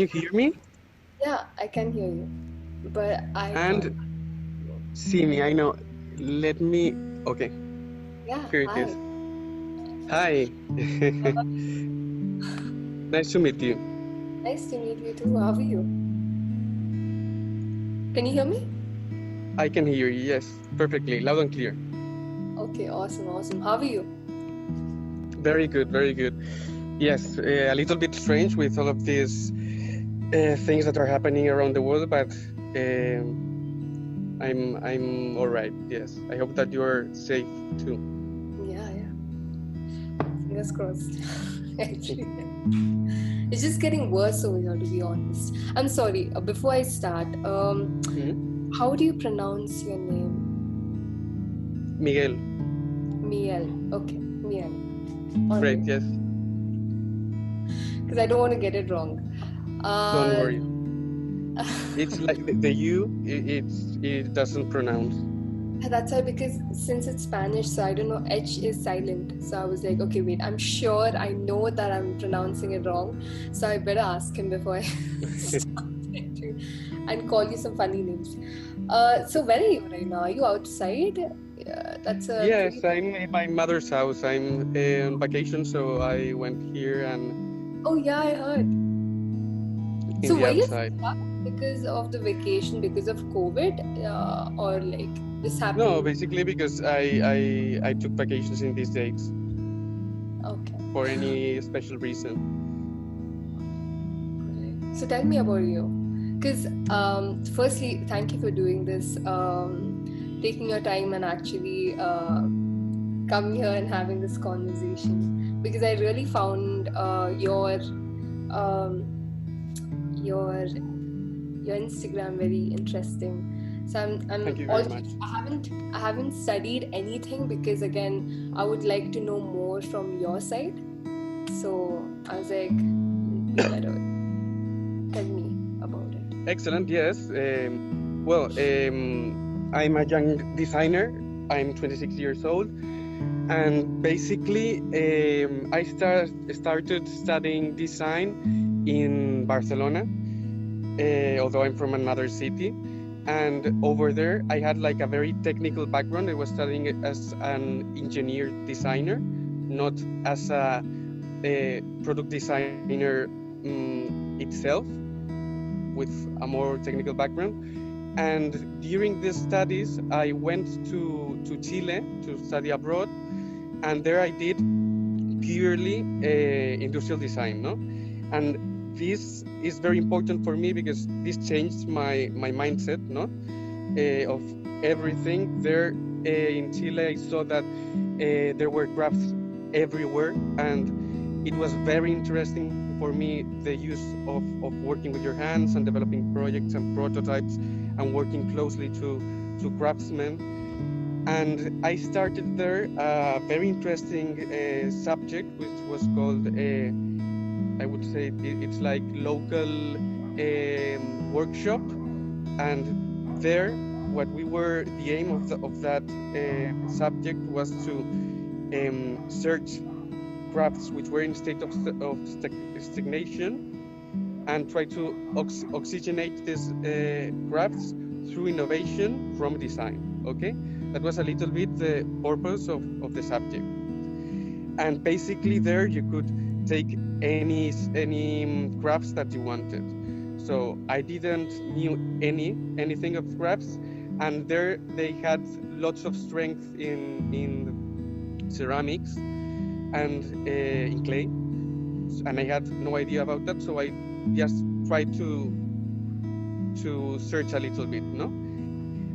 you hear me? Yeah, I can hear you, but I And can't. see me, I know. Let me. Okay, Yeah, here it hi. is. Hi. Nice to meet you. Nice to meet you too. How are you? Can you hear me? I can hear you, yes, perfectly, loud and clear. Okay, awesome, awesome. How are you? Very good, very good. Yes, a little bit strange with all of these things that are happening around the world, but I'm all right. Yes, I hope that you're safe too. Yeah, yeah. Fingers crossed. Actually, it's just getting worse over here, to be honest. I'm sorry. Before I start, Mhm. how do you pronounce your name? Miguel, Miel. Okay, Miel. All great. right. Yes, Because I don't want to get it wrong. don't Uh, worry. It's like the U. It doesn't pronounce. That's why, because since it's Spanish, so I don't know, H is silent. So I was like, okay, wait, I'm sure I know that I'm pronouncing it wrong. So I better ask him before I start to and call you some funny names. So where are you right now? Are you outside? That's a pretty. Yes, I'm in my mother's house. I'm on vacation, so I went here and Oh yeah, I heard. in So the were you outside. stuck because of the vacation, because of COVID, or like this No, happened? basically because I took vacations in these dates Okay. for any special reason. Right. So tell me about you. Because firstly, thank you for doing this, taking your time and actually coming here and having this conversation. Because I really found um, your Instagram very interesting. So Thank I'm you all very much. I haven't studied anything because again I would like to know more from your side. So I was like, you better tell me about it. Excellent. Yes. Well, I'm a young designer. I'm 26 years old, and basically, I started studying design in Barcelona, although I'm from another city. And over there, I had like a very technical background. I was studying it as an engineer designer, not as a product designer itself, with a more technical background. And during these studies, I went to Chile to study abroad, and there I did purely industrial design, no? And this is very important for me because this changed my mindset, no? Of everything there in Chile. I saw that there were crafts everywhere, and it was very interesting for me the use of working with your hands and developing projects and prototypes and working closely to craftsmen. And I started there a very interesting subject, which was called, I would say, it's like local workshop. And there, what we were, the aim of that subject was to search crafts which were in state of stagnation and try to oxygenate these crafts through innovation from design. Okay, that was a little bit the purpose of the subject. And basically there you could take any crafts that you wanted. So I didn't knew anything of crafts, and there they had lots of strength in ceramics and in clay, and I had no idea about that, so I just tried to search a little bit, no?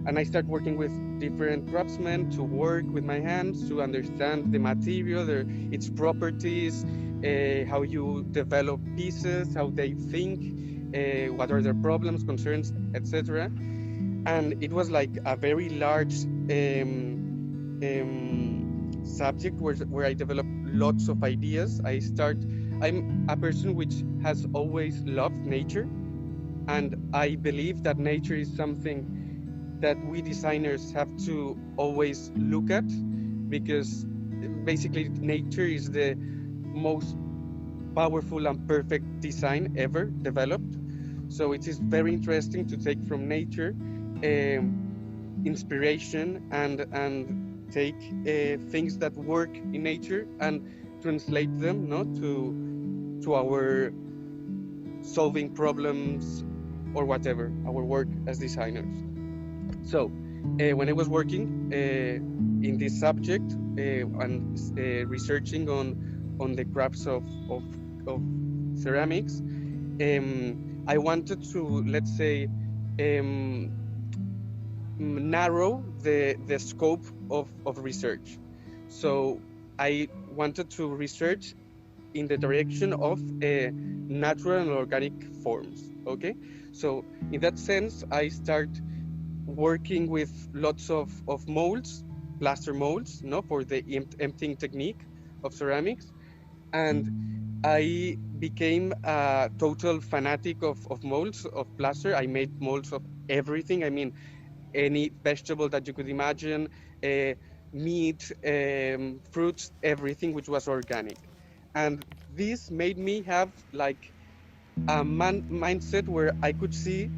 And I started working with different craftsmen to work with my hands to understand the material, its properties, how you develop pieces, how they think, what are their problems, concerns, etc. And it was like a very large subject where I developed lots of ideas. I'm a person which has always loved nature, and I believe that nature is something that we designers have to always look at, because basically nature is the most powerful and perfect design ever developed. So it is very interesting to take from nature inspiration and take things that work in nature and translate them, no, to our solving problems or whatever, our work as designers. So when I was working in this subject and researching on the crafts of ceramics, I wanted to, let's say, narrow the scope of research. So I wanted to research in the direction of natural and organic forms. Okay, so in that sense, I start working with lots of molds, plaster molds, no, for the emptying technique of ceramics, and I became a total fanatic of molds, of plaster. I made molds of everything. I mean, any vegetable that you could imagine, meat, fruits, everything which was organic. And this made me have like a mindset where I could see,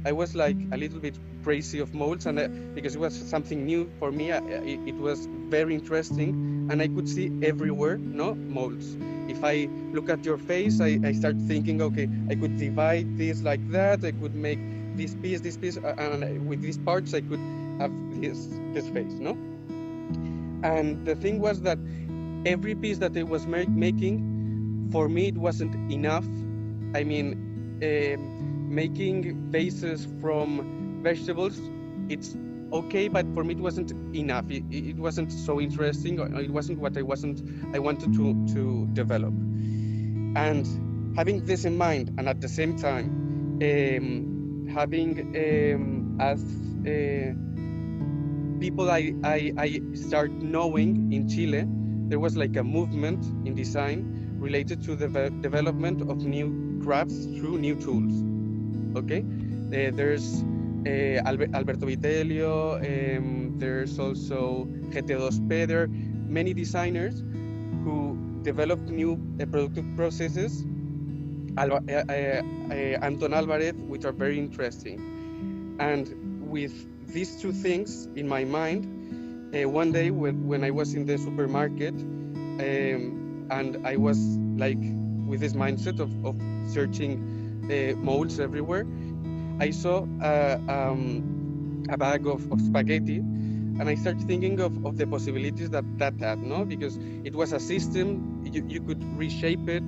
I was like a little bit crazy of molds, and because it was something new for me, it was very interesting, and I could see everywhere, no, molds. If I look at your face, I start thinking, okay, I could divide this like that, I could make this piece, and with these parts, I could have this face, no? And the thing was that every piece that I was making, for me, it wasn't enough. I mean, making vases from vegetables, it's okay, but for me it wasn't enough. It wasn't so interesting, or it wasn't what I wanted to develop. And having this in mind, and at the same time, having as people I start knowing in Chile, there was like a movement in design related to the development of new crafts through new tools. Okay, there's Alberto Vitelio, there's also GT2P, there are many designers who developed new productive processes, Anton Alvarez, which are very interesting. And with these two things in my mind, one day when I was in the supermarket, and I was like with this mindset of searching molds everywhere, I saw a bag of spaghetti, and I started thinking of the possibilities that had, no? Because it was a system, you could reshape it,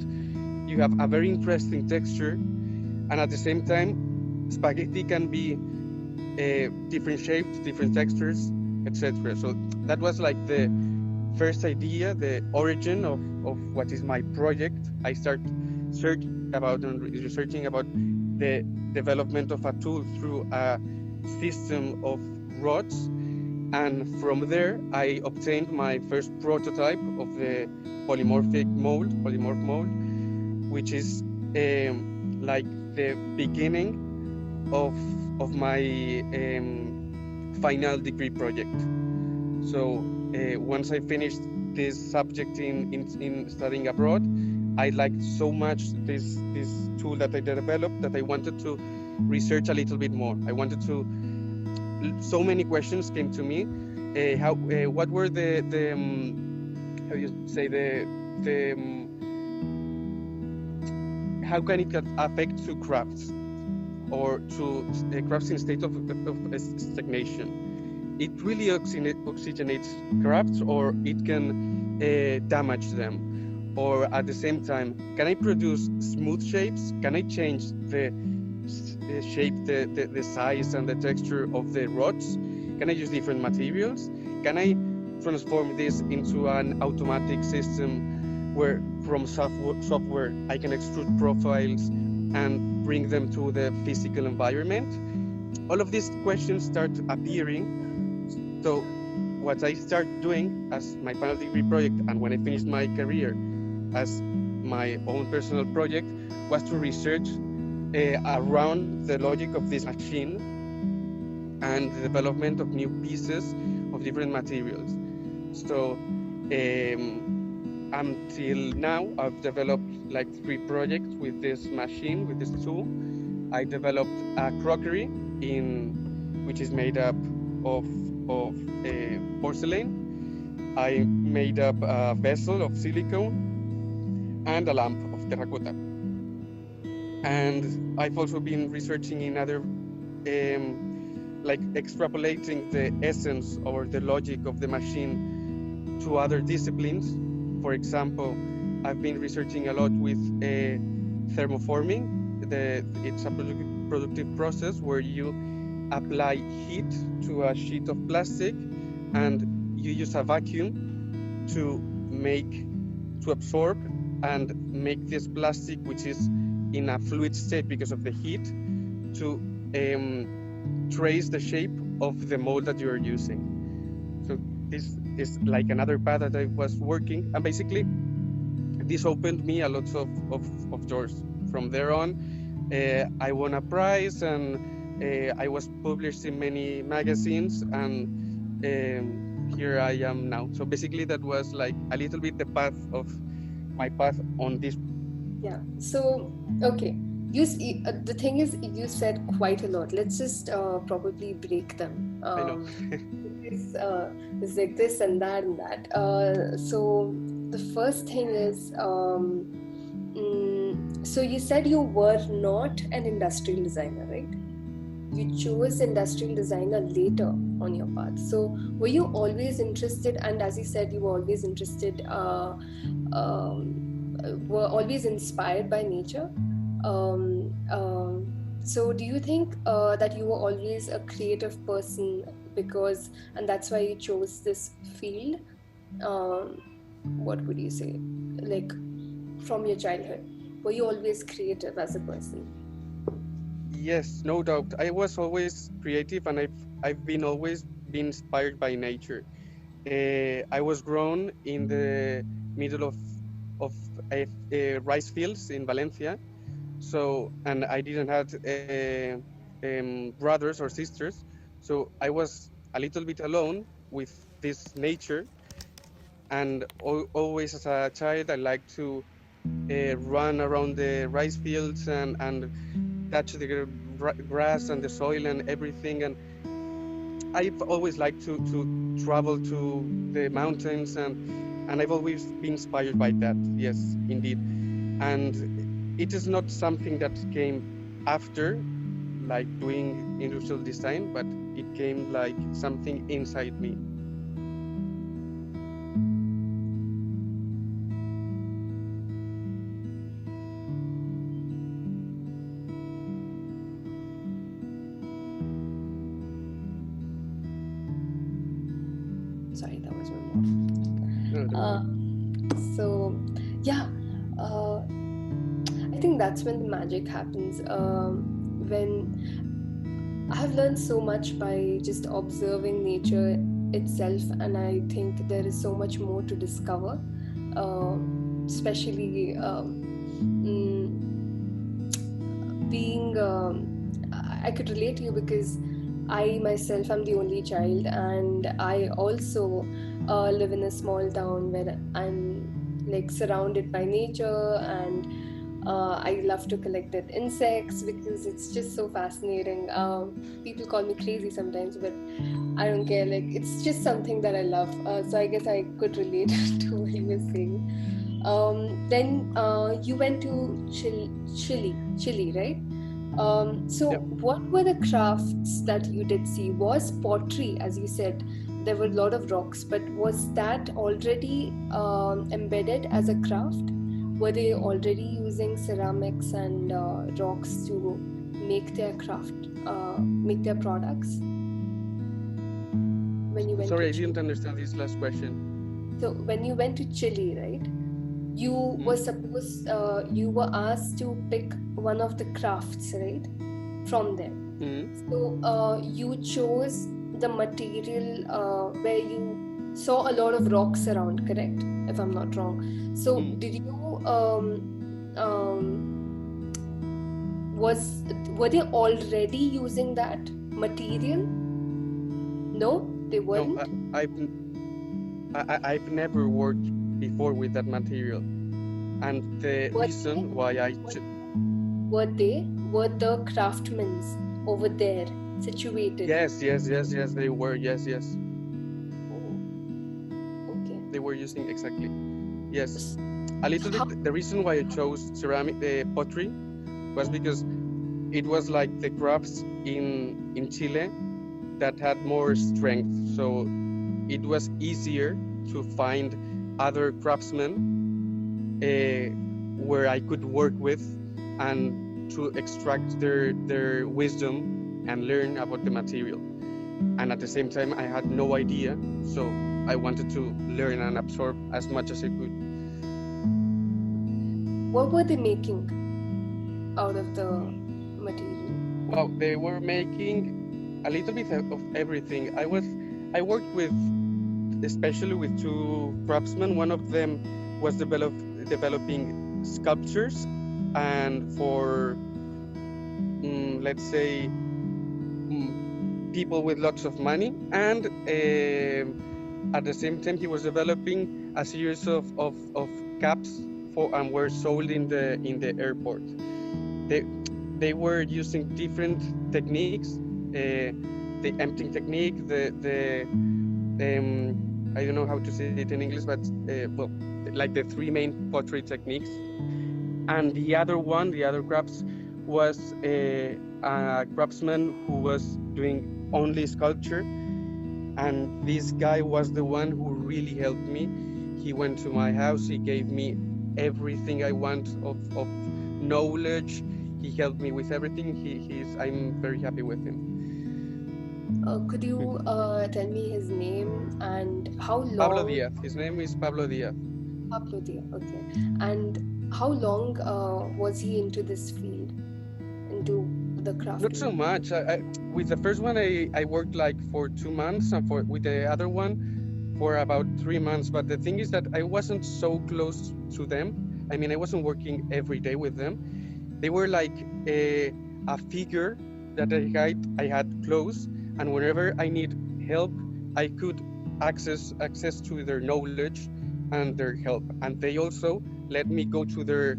you have a very interesting texture, and at the same time, spaghetti can be different shapes, different textures, etc. So that was like the first idea, the origin of what is my project. I start searching about and researching about the development of a tool through a system of rods, and from there I obtained my first prototype of the polymorph mold, which is like the beginning of my final degree project. So once I finished this subject in studying abroad, I liked so much this tool that I developed that I wanted to research a little bit more. I wanted to. So many questions came to me. What were the how you say how can it affect to crafts or to crafts in state of stagnation? It really oxygenates crafts, or it can damage them. Or at the same time, can I produce smooth shapes? Can I change the shape, the size and the texture of the rods? Can I use different materials? Can I transform this into an automatic system where from software I can extrude profiles and bring them to the physical environment? All of these questions start appearing. So what I start doing as my final degree project, and when I finished my career as my own personal project, was to research around the logic of this machine and the development of new pieces of different materials. So until now, I've developed like 3 projects with this machine, with this tool. I developed a crockery which is made up of porcelain. I made up a vessel of silicone and a lamp of terracotta. And I've also been researching in other, like extrapolating the essence or the logic of the machine to other disciplines. For example, I've been researching a lot with thermoforming. It's a productive process where you apply heat to a sheet of plastic and you use a vacuum to absorb and make this plastic, which is in a fluid state because of the heat, to trace the shape of the mold that you're using. So this is like another path that I was working, and basically this opened me a lot of doors. From there on, I won a prize, and I was published in many magazines, and here I am now. So basically that was like a little bit my path on this. Yeah. So, okay. The thing is, you said quite a lot. Let's just probably break them. I know. It's like this and that and that. So the first thing is, so you said you were not an industrial designer, right? You chose industrial designer later on your path. So were you always interested? And as you said, you were always interested. Were always inspired by nature. So do you think that you were always a creative person and that's why you chose this field? What would you say? Like from your childhood, were you always creative as a person? Yes, no doubt. I was always creative, and I've been always been inspired by nature. I was grown in the middle of rice fields in Valencia, and I didn't have brothers or sisters, so I was a little bit alone with this nature. And always as a child, I liked to run around the rice fields and touch the grass and the soil and everything. And I've always liked to travel to the mountains, and I've always been inspired by that. Yes, indeed. And it is not something that came after, like doing industrial design, but it came like something inside me. Sorry, that was one more. So yeah, I think that's when the magic happens. When I've learned so much by just observing nature itself, and I think there is so much more to discover, especially being I could relate to you because I myself am the only child, and I also live in a small town where I'm like surrounded by nature, and I love to collect dead insects because it's just so fascinating. People call me crazy sometimes, but I don't care. Like, it's just something that I love. So I guess I could relate to what you were saying. Then you went to Chile, right? So Yep. What were the crafts that you did see? Was pottery, as you said, there were a lot of rocks, but was that already embedded as a craft? Were they already using ceramics and rocks to make their make their products? When you went Sorry, to I didn't understand this last question. So when you went to Chile, right? You were supposed, you were asked to pick one of the crafts, right, from them. So you chose the material where you saw a lot of rocks around, correct? If I'm not wrong. So did you were they already using that material? No, they weren't. No, I've never worked before with that material. And the reason why were the craftsmen over there situated? Yes, they were. Yes. Okay. They were using exactly. Yes. A little bit. The reason why I chose ceramic pottery was because it was like the crafts in Chile that had more strength. So it was easier to find other craftsmen where I could work with and to extract their wisdom and learn about the material. And at the same time, I had no idea, so I wanted to learn and absorb as much as I could. What were they making out of the material? Well, they were making a little bit of everything. I worked with, especially with two craftsmen. One of them was developing sculptures, and for let's say people with lots of money, and at the same time he was developing a series of caps for and were sold in the airport. They were using different techniques, the emptying technique, the I don't know how to say it in English, but well, like the three main pottery techniques. And the other crafts was a craftsman who was doing only sculpture. And this guy was the one who really helped me. He went to my house, he gave me everything I want of knowledge. He helped me with everything. I'm very happy with him. Could you tell me his name and how long? Pablo Diaz. His name is Pablo Diaz. Pablo Diaz, okay. And how long was he into this field, into the craft? Not so much. With the first one, I worked like for 2 months, and with the other one for about 3 months. But the thing is that I wasn't so close to them. I mean, I wasn't working every day with them. They were like a figure that I had close, and whenever I need help, I could access to their knowledge and their help. And they also let me go to their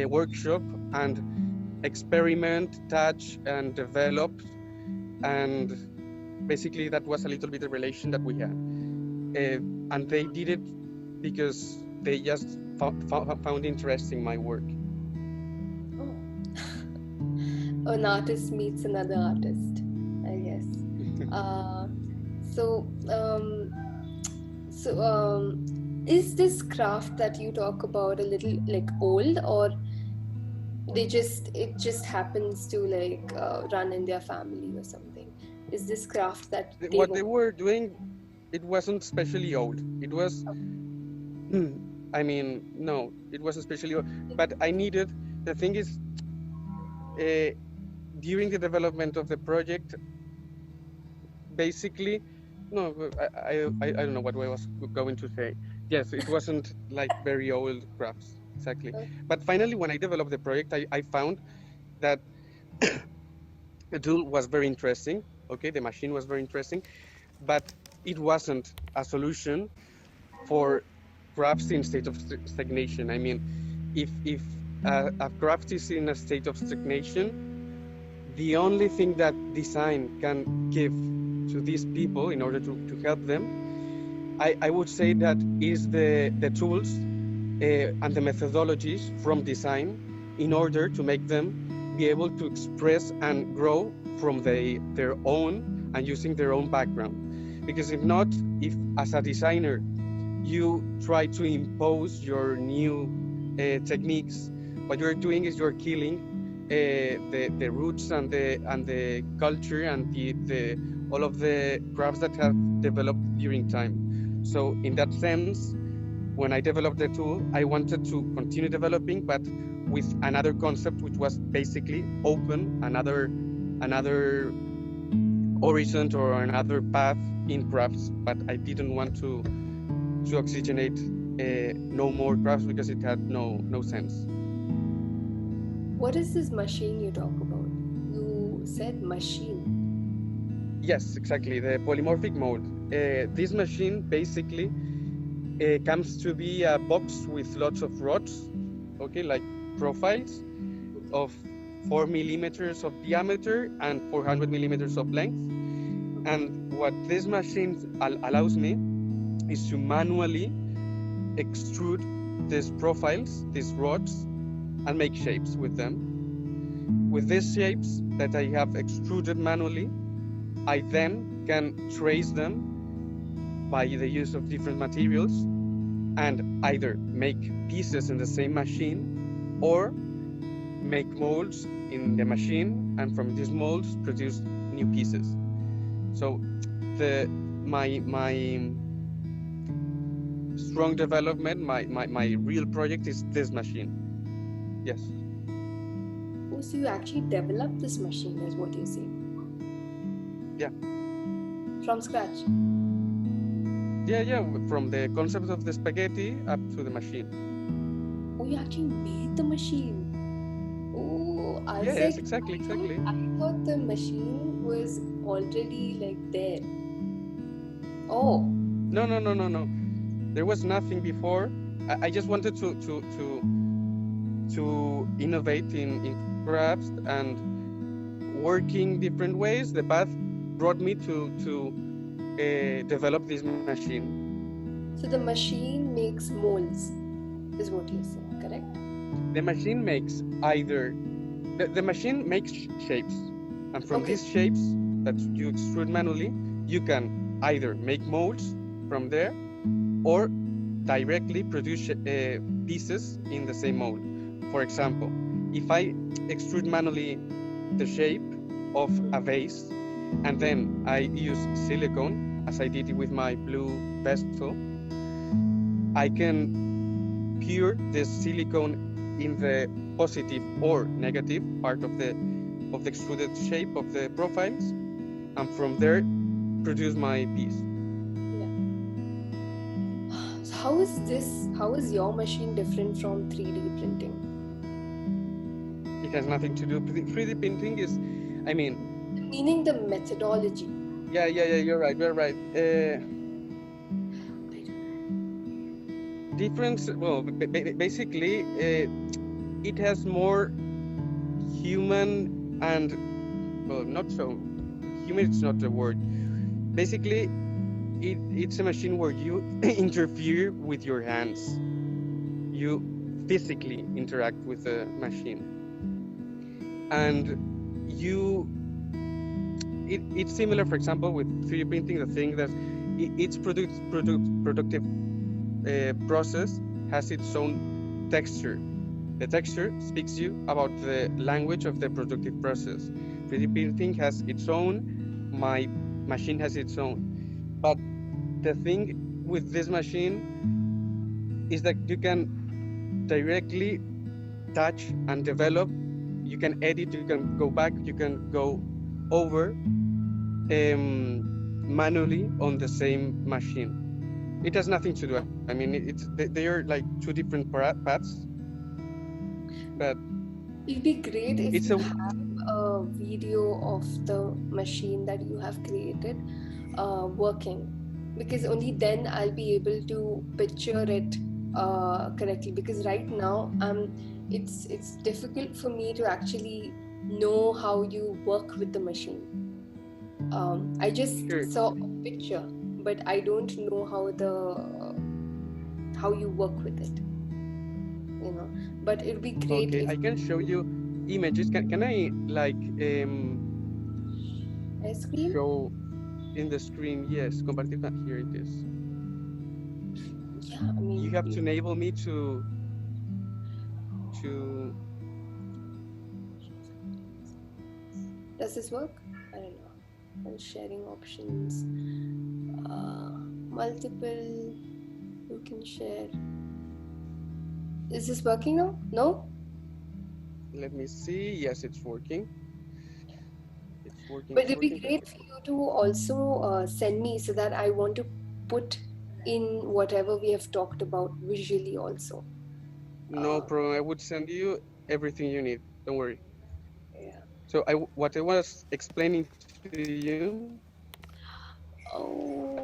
workshop and experiment, touch, and develop. And basically that was a little bit the relation that we had. And they did it because they just found interesting my work. An artist meets another artist, I guess. Is this craft that you talk about a little like old, or it just happens to like run in their family or something? Is this craft that they were doing, it wasn't especially old. It was, I mean, no, it wasn't especially old. But I needed, the thing is, during the development of the project, basically, no, I don't know what I was going to say. Yes, it wasn't like very old crafts, exactly. But finally, when I developed the project, I found that the tool was very interesting. Okay, the machine was very interesting, but it wasn't a solution for crafts in state of stagnation. I mean, if a craft is in a state of stagnation, the only thing that design can give to these people in order to help them, I would say that is the tools and the methodologies from design in order to make them be able to express and grow from their own and using their own background. Because if not, if as a designer you try to impose your new techniques, what you're doing is you're killing the roots and the culture and the all of the crafts that have developed during time. So in that sense, when I developed the tool, I wanted to continue developing, but with another concept, which was basically open another horizon or another path in crafts. But I didn't want to oxygenate no more crafts because it had no sense. What is this machine you talk about? You said machine. Yes, exactly, the polymorphic mold. This machine basically comes to be a box with lots of rods, okay, like profiles of 4 millimeters of diameter and 400 millimeters of length. And what this machine allows me is to manually extrude these profiles, these rods, and make shapes with them. With these shapes that I have extruded manually, I then can trace them by the use of different materials and either make pieces in the same machine or make molds in the machine, and from these molds produce new pieces. So my strong development, my real project is this machine. Yes. Oh, so you actually developed this machine, is what you're saying? Yeah. From scratch? Yeah, from the concept of the spaghetti up to the machine. Oh, you actually made the machine. Oh, I was Yes, like, exactly. I thought the machine was already like there. Oh. No. There was nothing before. I just wanted to innovate in crafts and working different ways. The path brought me to develop this machine. So the machine makes molds, is what you're saying, correct? The machine makes either the machine makes shapes, and from these shapes that you extrude manually, you can either make molds from there or directly produce pieces in the same mold. For example, if I extrude manually the shape of a vase and then I use silicone, as I did it with my blue vessel, I can cure this silicone in the positive or negative part of the extruded shape of the profiles, and from there produce my piece. So how is your machine different from 3D printing? It has nothing to do. 3D printing is, I mean, meaning the methodology. Yeah, you're right. Difference. Well, basically, it has more human and, well, not so human. It's not the word. Basically, it's a machine where you interfere with your hands. You physically interact with the machine, and it's similar, for example, with 3D printing. The thing that its productive process has its own texture. The texture speaks to you about the language of the productive process. 3D printing has its own, my machine has its own. But the thing with this machine is that you can directly touch and develop. You can edit, you can go back, you can go over manually on the same machine. It has nothing to do. I mean, they are like two different paths. But it'd be great if you have a video of the machine that you have created working, because only then I'll be able to picture it correctly. Because right now, it's difficult for me to actually know how you work with the machine. I just saw a picture, but I don't know how you work with it. You know, but it'd be great. Okay, I can show you images. Can I like screen? Show in the screen? Yes, compartir. Here it is. Yeah, I mean, you have to enable me to. Does this work? I don't know. And sharing options, multiple. You can share. Is this working now? No? Let me see. Yes, it's working. It's working. But it'd be great for you to also send me, so that I want to put in whatever we have talked about visually also. No problem. I would send you everything you need. Don't worry. Yeah. So what I was explaining to you,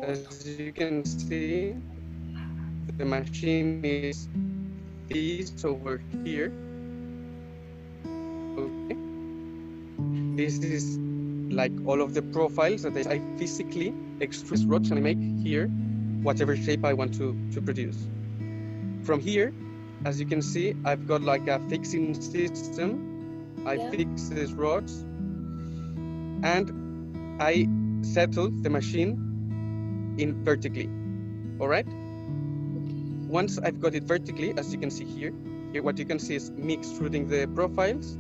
as you can see, the machine is piece over here. Okay. This is like all of the profiles that I physically extrude rods, and I make here whatever shape I want to produce. From here, as you can see, I've got like a fixing system. I fix these rods, and I settle the machine in vertically. All right. Once I've got it vertically, as you can see here, what you can see is me extruding the profiles.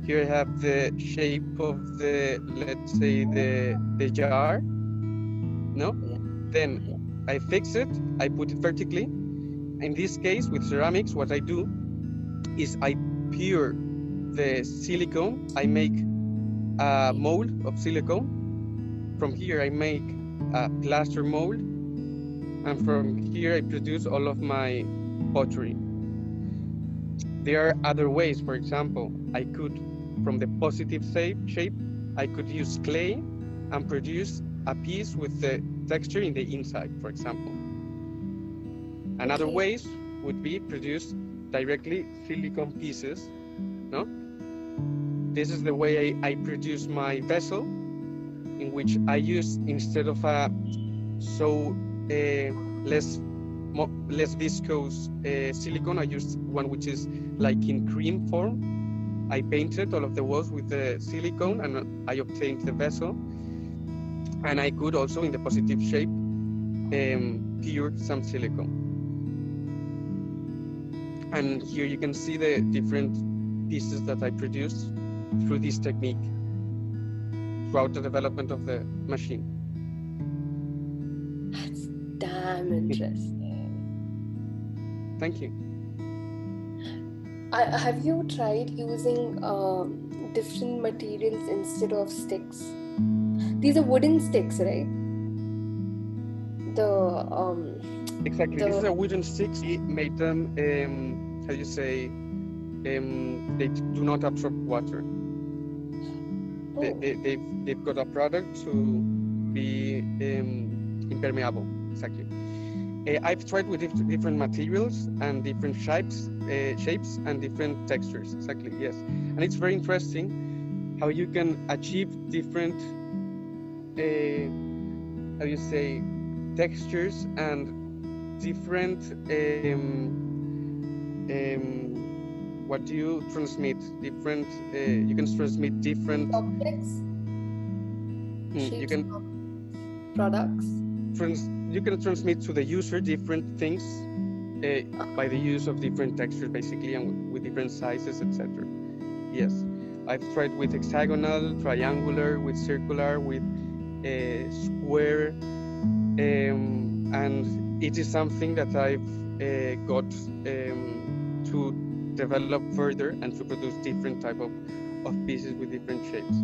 Here I have the shape of the, let's say, the jar. No? Then I fix it, I put it vertically. In this case, with ceramics, what I do is I pour the silicone. I make a mold of silicone. From here, I make a plaster mold. And from here, I produce all of my pottery. There are other ways. For example, I could, from the positive shape, I could use clay and produce a piece with the texture in the inside, for example. Another ways would be produce directly silicone pieces, no? This is the way I produce my vessel, in which I use, instead of a less viscous silicone, I use one which is like in cream form. I painted all of the walls with the silicone, and I obtained the vessel. And I could also, in the positive shape, pour some silicone. And here you can see the different pieces that I produced through this technique throughout the development of the machine. That's damn interesting. Thank you. Have you tried using different materials instead of sticks? These are wooden sticks, right? Exactly. This is a wooden stick. We made them, how you say, they do not absorb water. They've got a product to be impermeable. Exactly. I've tried with different materials and different shapes and different textures. Exactly, yes. And it's very interesting how you can achieve different, how you say, textures and different, what do you transmit? Different, you can transmit different objects. You can products. You can transmit to the user different things by the use of different textures, basically, and with different sizes, etc. Yes, I've tried with hexagonal, triangular, with circular, with square, and it is something that I've got to develop further and to produce different type of pieces with different shapes.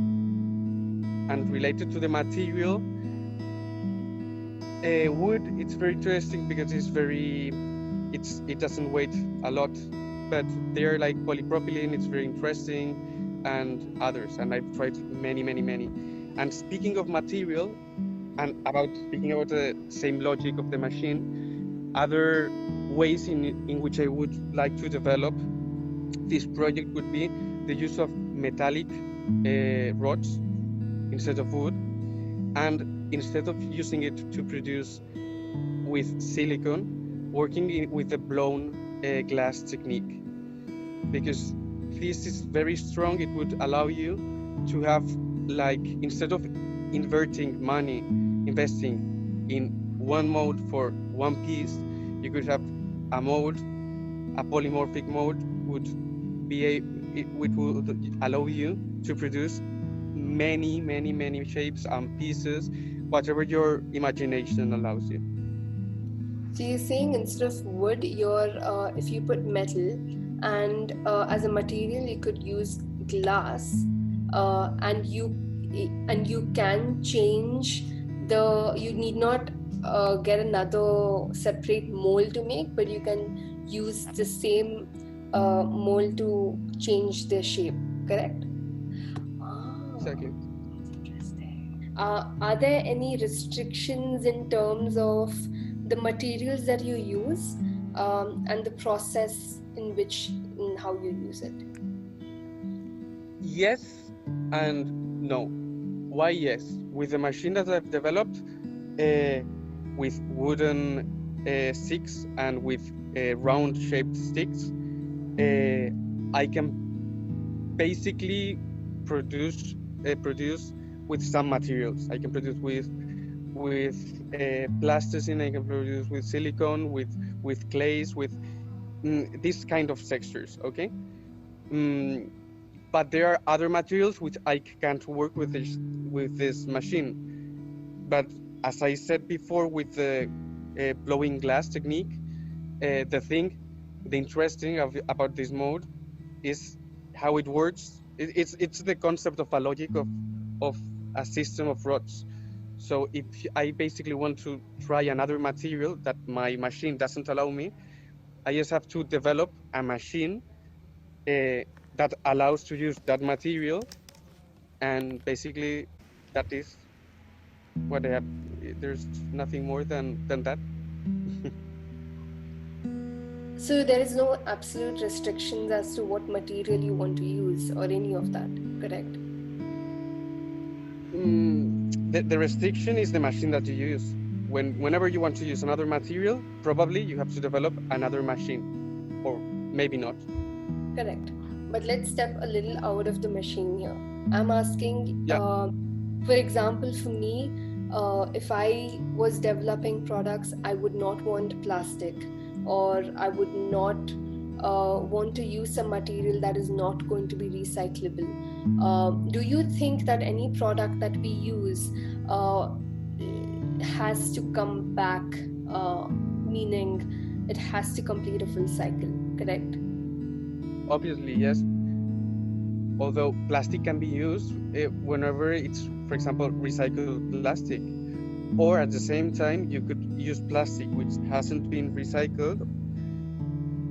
And related to the material, wood, it's very interesting because it doesn't weigh a lot, but they're like polypropylene, it's very interesting, and others, and I've tried many. And speaking of material, and speaking about the same logic of the machine, other ways in which I would like to develop this project would be the use of metallic rods instead of wood, and instead of using it to produce with silicone, working with the blown glass technique, because this is very strong. It would allow you to have, like, instead of investing in one mold for one piece, you could have a mold, a polymorphic mold would allow you to produce many shapes and pieces, whatever your imagination allows you. So you're saying instead of wood, if you put metal, and as a material you could use glass, and you can change you need not get another separate mold to make, but you can use the same mold to change the shape, correct? Exactly. Interesting. Are there any restrictions in terms of the materials that you use? and the process in how you use it? Yes and no. Why yes? With the machine that I've developed, with wooden sticks and with round shaped sticks, I can basically produce with some materials. I can produce with plasticine. I can produce with silicone, with clays, with this kind of textures. Okay. But there are other materials which I can't work with this machine. But as I said before, with the blowing glass technique, the interesting about this mode is how it works. It's the concept of a logic of a system of rods. So if I basically want to try another material that my machine doesn't allow me, I just have to develop a machine that allows to use that material, and basically that is what I have. There's nothing more than that. So there is no absolute restrictions as to what material you want to use or any of that, correct? The restriction is the machine that you use. Whenever you want to use another material, probably you have to develop another machine, or maybe not. Correct. But let's step a little out of the machine here. I'm asking, for example, for me, if I was developing products, I would not want plastic, or I would not want to use some material that is not going to be recyclable. Do you think that any product that we use has to come back, meaning it has to complete a full cycle, correct? Obviously, yes. Although plastic can be used whenever it's, for example, recycled plastic. Or at the same time, you could use plastic which hasn't been recycled,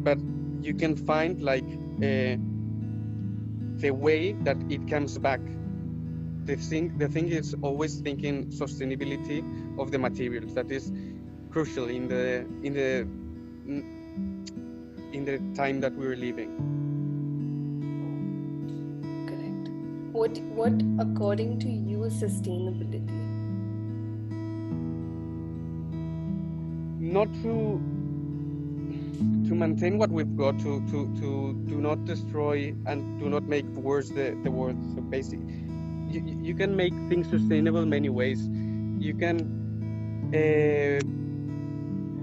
but you can find like the way that it comes back. The thing is always thinking sustainability of the materials. That is crucial in the time that we're living. Correct. What according to you is sustainability? Not to maintain what we've got, to do not destroy and do not make worse the world. So basically, you can make things sustainable many ways. You can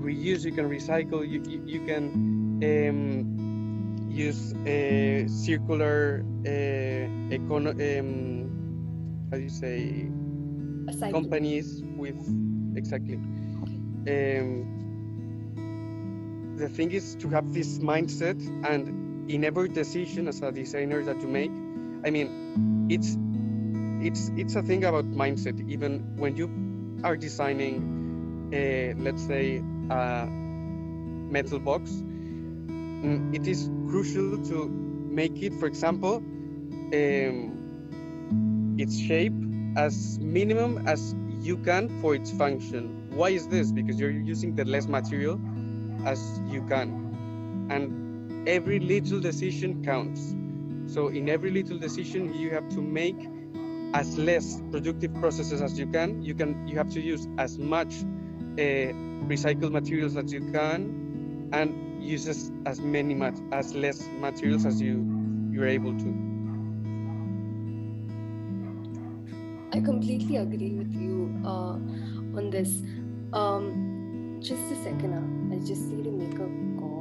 reuse, you can recycle, you can use circular how do you say, companies with exactly. The thing is to have this mindset, and in every decision as a designer that you make, I mean, it's a thing about mindset. Even when you are designing, let's say, a metal box, it is crucial to make it, for example, its shape as minimum as you can for its function. Why is this? Because you're using the less material as you can, and every little decision counts. So in every little decision, you have to make as less productive processes as you can. You have to use as much recycled materials as you can, and use as less materials as you're able to. I completely agree with you on this. Just a second, I just need to make a call.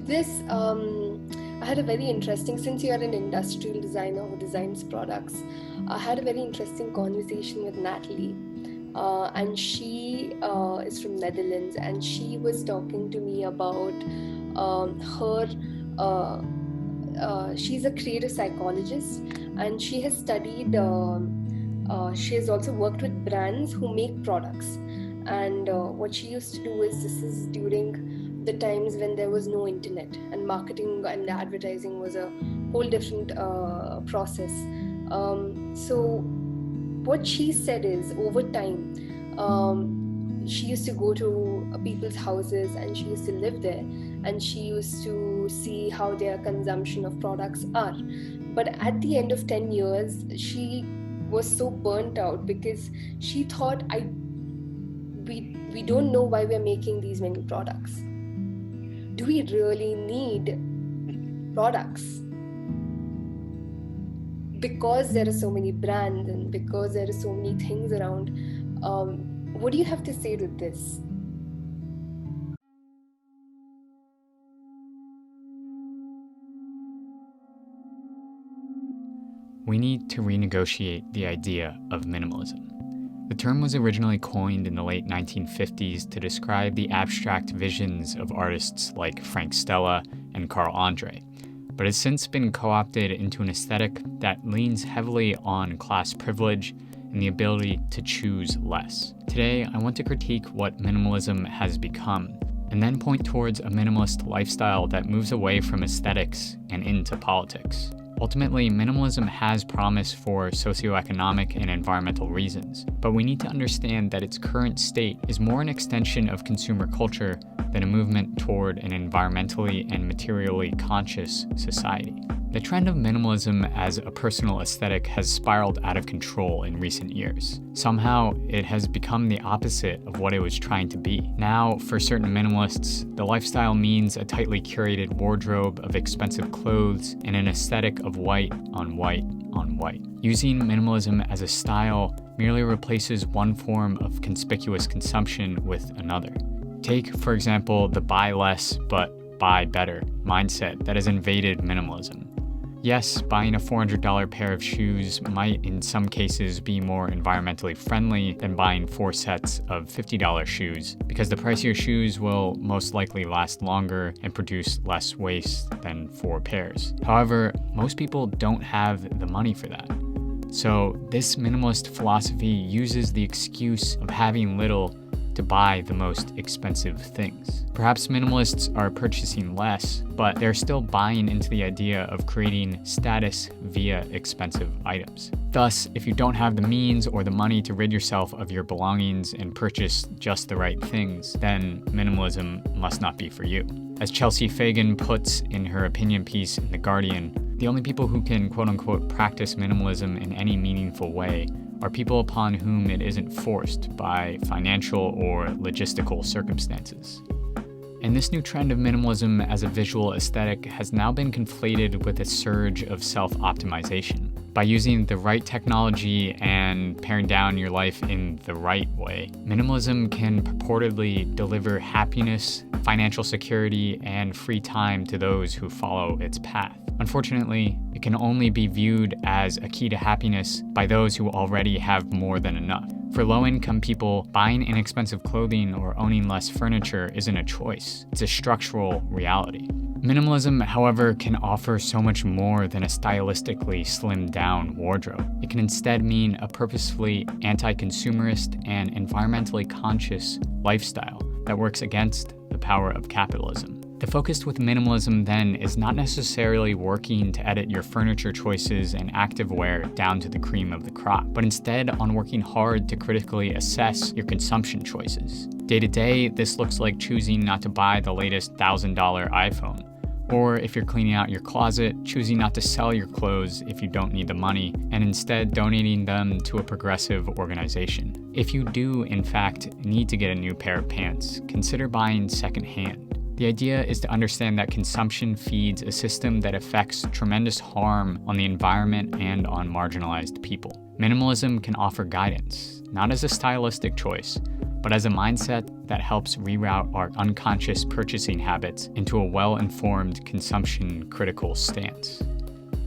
This, I had a very interesting, since you are an industrial designer who designs products, I had a very interesting conversation with Natalie, and she is from Netherlands, and she was talking to me about her she's a creative psychologist, and she has studied. She has also worked with brands who make products. And what she used to do is, this is during the times when there was no internet, and marketing and advertising was a whole different process. So what she said is, over time, she used to go to people's houses, and she used to live there, and she used to see how their consumption of products are. But at the end of 10 years, she was so burnt out, because she thought, we don't know why we're making these many products. Do we really need products? Because there are so many brands, and because there are so many things around, what do you have to say to this? We need to renegotiate the idea of minimalism. The term was originally coined in the late 1950s to describe the abstract visions of artists like Frank Stella and Carl Andre, but has since been co-opted into an aesthetic that leans heavily on class privilege and the ability to choose less. Today, I want to critique what minimalism has become, and then point towards a minimalist lifestyle that moves away from aesthetics and into politics. Ultimately, minimalism has promise for socioeconomic and environmental reasons, but we need to understand that its current state is more an extension of consumer culture than a movement toward an environmentally and materially conscious society. The trend of minimalism as a personal aesthetic has spiraled out of control in recent years. Somehow, it has become the opposite of what it was trying to be. Now, for certain minimalists, the lifestyle means a tightly curated wardrobe of expensive clothes and an aesthetic of white on white on white. Using minimalism as a style merely replaces one form of conspicuous consumption with another. Take, for example, the buy less but buy better mindset that has invaded minimalism. Yes, buying a $400 pair of shoes might in some cases be more environmentally friendly than buying 4 sets of $50 shoes, because the pricier shoes will most likely last longer and produce less waste than 4 pairs. However, most people don't have the money for that. So this minimalist philosophy uses the excuse of having little to buy the most expensive things. Perhaps minimalists are purchasing less, but they're still buying into the idea of creating status via expensive items. Thus, if you don't have the means or the money to rid yourself of your belongings and purchase just the right things, then minimalism must not be for you. As Chelsea Fagan puts in her opinion piece in The Guardian, the only people who can quote-unquote practice minimalism in any meaningful way are people upon whom it isn't forced by financial or logistical circumstances. And this new trend of minimalism as a visual aesthetic has now been conflated with a surge of self-optimization. By using the right technology and paring down your life in the right way, minimalism can purportedly deliver happiness, financial security, and free time to those who follow its path. Unfortunately, it can only be viewed as a key to happiness by those who already have more than enough. For low-income people, buying inexpensive clothing or owning less furniture isn't a choice. It's a structural reality. Minimalism, however, can offer so much more than a stylistically slimmed-down wardrobe. It can instead mean a purposefully anti-consumerist and environmentally conscious lifestyle that works against the power of capitalism. The focus with minimalism, then, is not necessarily working to edit your furniture choices and activewear down to the cream of the crop, but instead on working hard to critically assess your consumption choices. Day to day, this looks like choosing not to buy the latest $1,000 iPhone. Or if you're cleaning out your closet, choosing not to sell your clothes if you don't need the money, and instead donating them to a progressive organization. If you do, in fact, need to get a new pair of pants, consider buying secondhand. The idea is to understand that consumption feeds a system that affects tremendous harm on the environment and on marginalized people. Minimalism can offer guidance, not as a stylistic choice, but as a mindset that helps reroute our unconscious purchasing habits into a well-informed consumption-critical stance.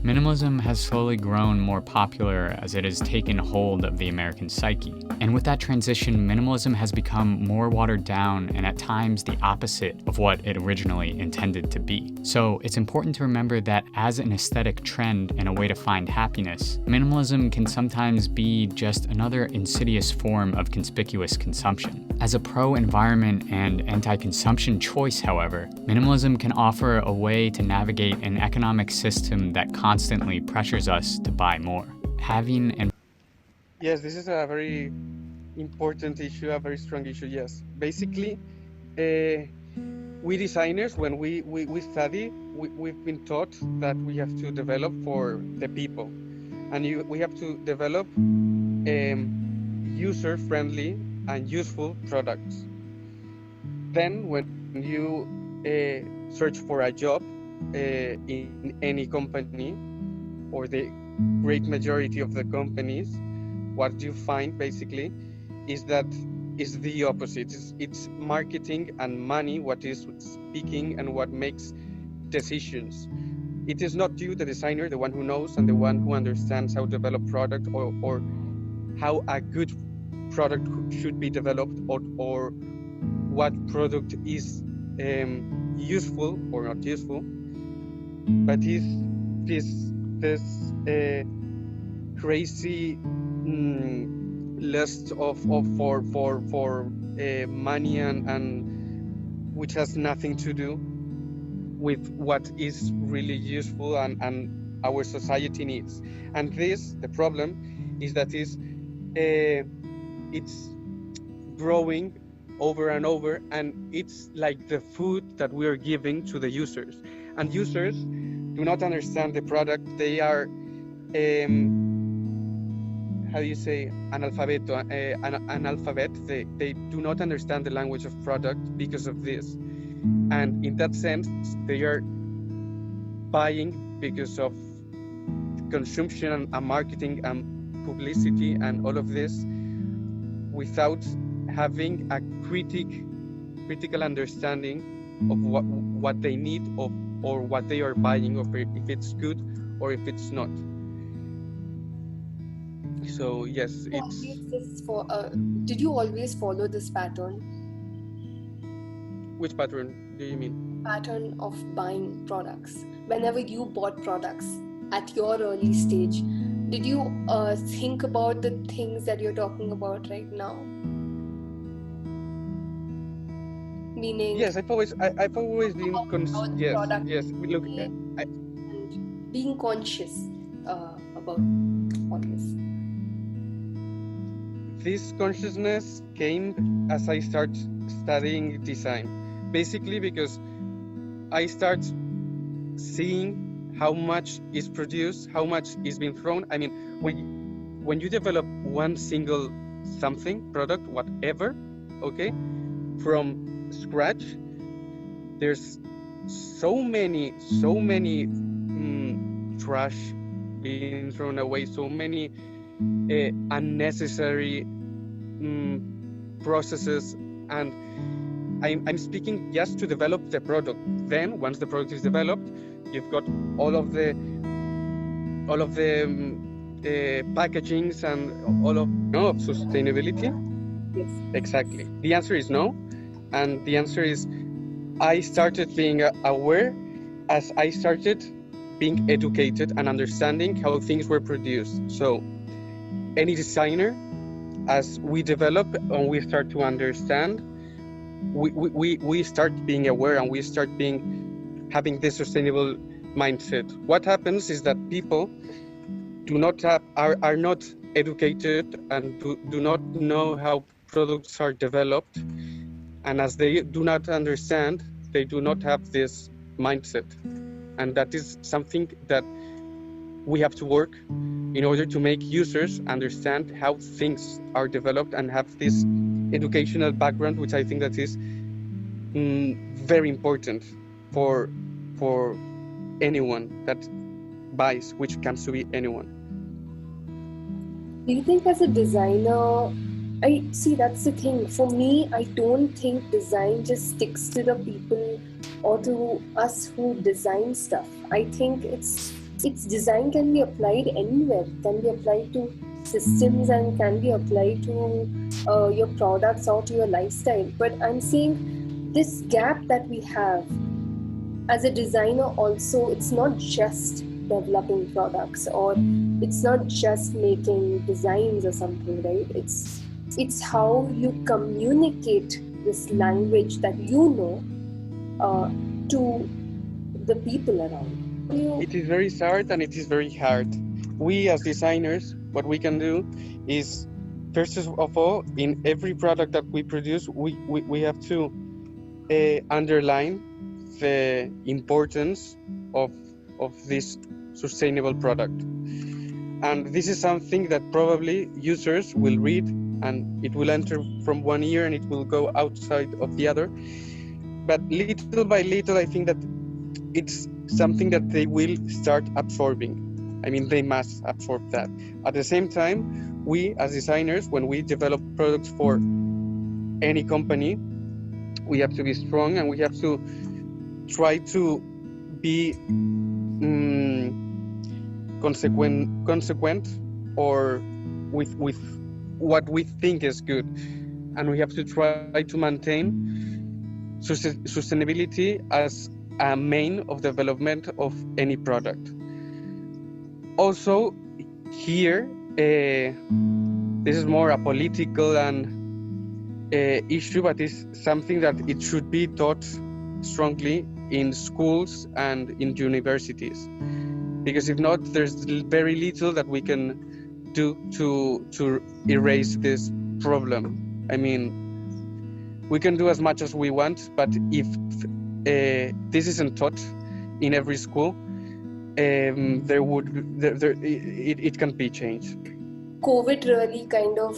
Minimalism has slowly grown more popular as it has taken hold of the American psyche. And with that transition, minimalism has become more watered down and at times the opposite of what it originally intended to be. So it's important to remember that as an aesthetic trend and a way to find happiness, minimalism can sometimes be just another insidious form of conspicuous consumption. As a pro-environment and anti-consumption choice, however, minimalism can offer a way to navigate an economic system that constantly pressures us to buy more. Yes, this is a very important issue, a very strong issue, yes. Basically, we designers, when we study, we've been taught that we have to develop for the people. And we have to develop user-friendly and useful products. Then when you search for a job in any company, or the great majority of the companies, what you find basically is that is the opposite. It's marketing and money what is speaking and what makes decisions. It is not you, the designer, the one who knows and the one who understands how to develop product or how a good product should be developed, or what product is useful or not useful, but is this crazy lust for money and which has nothing to do with what is really useful and our society needs. And the problem is that it's growing over and over, and it's like the food that we are giving to the users. And users do not understand the product. They are, how do you say, analphabet. They do not understand the language of product because of this. And in that sense, they are buying because of consumption and marketing and publicity and all of this, without having a critical understanding of what they need or what they are buying, or if it's good or if it's not. So yes, it's. Did you always follow this pattern? Which pattern do you mean? Pattern of buying products. Whenever you bought products at your early stage, did you think about the things that you're talking about right now? Meaning, yes, I've always been yes. Look, and being conscious about all this. This consciousness came as I start studying design, basically because I start seeing how much is produced, how much is being thrown. I mean, when you develop one single something, product, whatever, okay, from scratch, there's so many trash being thrown away, so many unnecessary processes, and I'm speaking just to develop the product. Then once the product is developed, you've got all of the packagings and all of sustainability. Yes. Exactly. The answer is no. And the answer is, I started being aware as I started being educated and understanding how things were produced. So any designer, as we develop and we start to understand, we start being aware and we start having this sustainable mindset. What happens is that people are not educated and do not know how products are developed. And as they do not understand, they do not have this mindset. And that is something that we have to work in order to make users understand how things are developed and have this educational background, which I think that is very important for anyone that buys, which comes to be anyone. Do you think as a designer, I see that's the thing. For me, I don't think design just sticks to the people or to us who design stuff. I think it's its design can be applied anywhere, can be applied to systems and can be applied to your products or to your lifestyle. But I'm saying this gap that we have as a designer also, it's not just developing products or it's not just making designs or something, right? It's how you communicate this language that you know to the people around. It is very sad and it is very hard. We as designers, what we can do is, first of all, in every product that we produce, we have to underline the importance of this sustainable product. And this is something that probably users will read and it will enter from one ear and it will go outside of the other. But little by little, I think that it's something that they will start absorbing. I mean, they must absorb that. At the same time, we as designers, when we develop products for any company, we have to be strong and we have to try to be consequent or with what we think is good. And we have to try to maintain sustainability as a main of development of any product. Also, here, this is more a political and issue, but it's something that it should be taught strongly in schools and in universities. Because if not, there's very little that we can do to erase this problem. I meit we can do as much as we want, but if this isn't taught in every school, it can be changed. COVID really kind of,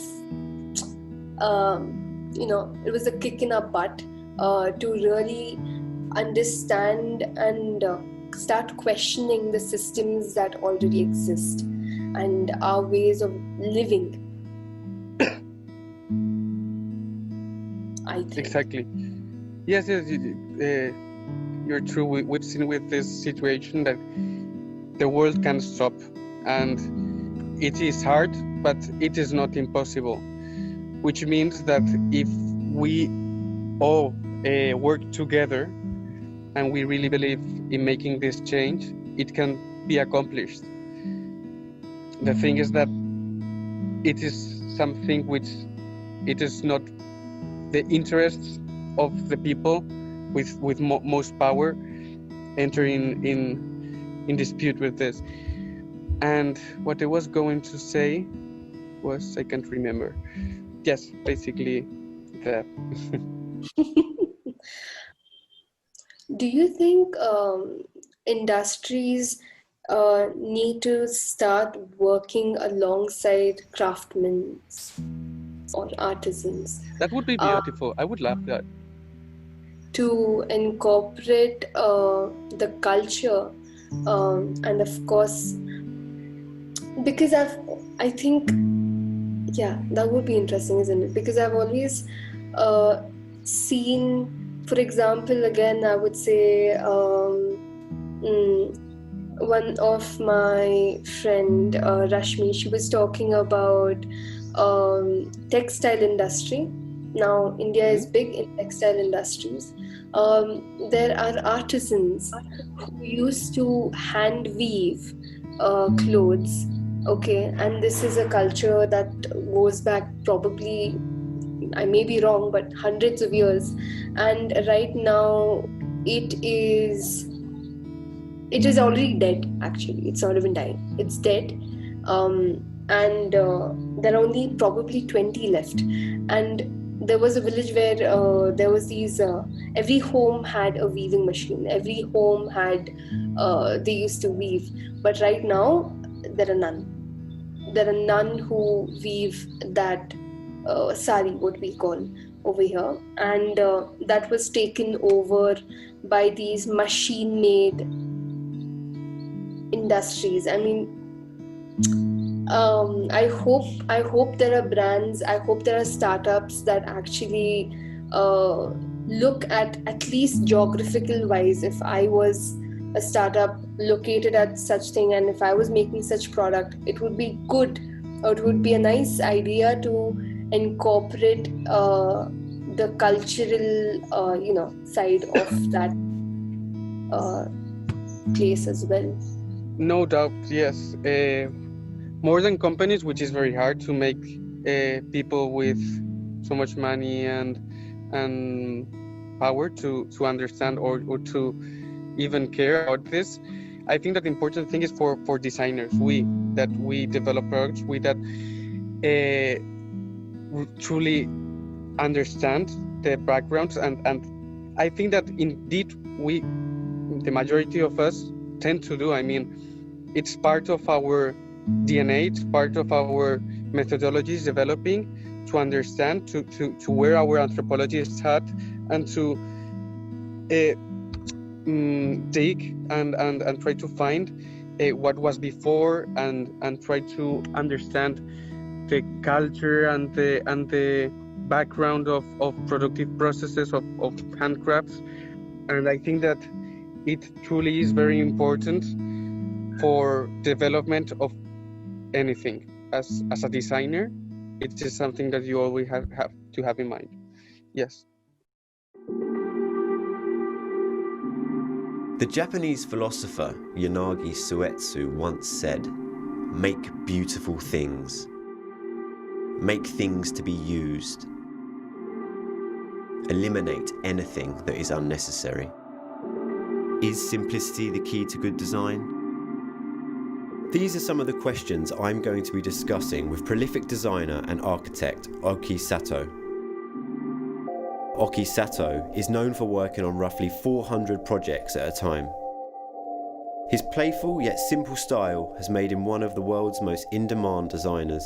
it was a kick in our butt to really understand and start questioning the systems that already exist and our ways of living. I think. Exactly. Yes, you're true. We've seen with this situation that the world can stop, and it is hard, but it is not impossible. Which means that if we all work together and we really believe in making this change, it can be accomplished. The thing is that it is something which it is not the interests of the people with most power entering in dispute with this. And what I was going to say was, I can't remember. Yes, basically that. Do you think industries need to start working alongside craftsmen or artisans? That would be beautiful. I would love that. To incorporate the culture and of course, because I think, yeah, that would be interesting, isn't it? Because I've always seen, for example, again, I would say one of my friend, Rashmi, she was talking about textile industry. Now, India is big in textile industries. There are artisans who used to hand weave clothes, okay, and this is a culture that goes back probably, I may be wrong, but hundreds of years. And right now, it is already dead. Actually, it's not even dying; it's dead. And there are only probably 20 left. And there was a village where there was these, every home had a weaving machine. Every home had, they used to weave. But right now, there are none. There are none who weave that sari, what we call over here. And that was taken over by these machine-made industries. I mean, I hope there are brands, I hope there are startups that actually look at least geographical wise. If I was a startup located at such thing, and if I was making such product, it would be good, or it would be a nice idea to incorporate the cultural side of that place as well. No doubt, yes. More than companies, which is very hard to make people with so much money and power to understand or to even care about this. I think that the important thing is for designers, we develop products, we that truly understand the backgrounds, and I think that indeed the majority of us tend to do. I mean, it's part of our DNA, it's part of our methodologies developing to understand, to where our anthropology is at, and to dig and try to find what was before, and try to understand the culture and the background of productive processes of handcrafts. And I think that it truly is very important for development of anything. As a designer, it is something that you always have to have in mind. Yes. The Japanese philosopher Yanagi Suetsu once said, "Make beautiful things. Make things to be used. Eliminate anything that is unnecessary." Is simplicity the key to good design? These are some of the questions I'm going to be discussing with prolific designer and architect Oki Sato. Oki Sato is known for working on roughly 400 projects at a time. His playful yet simple style has made him one of the world's most in-demand designers.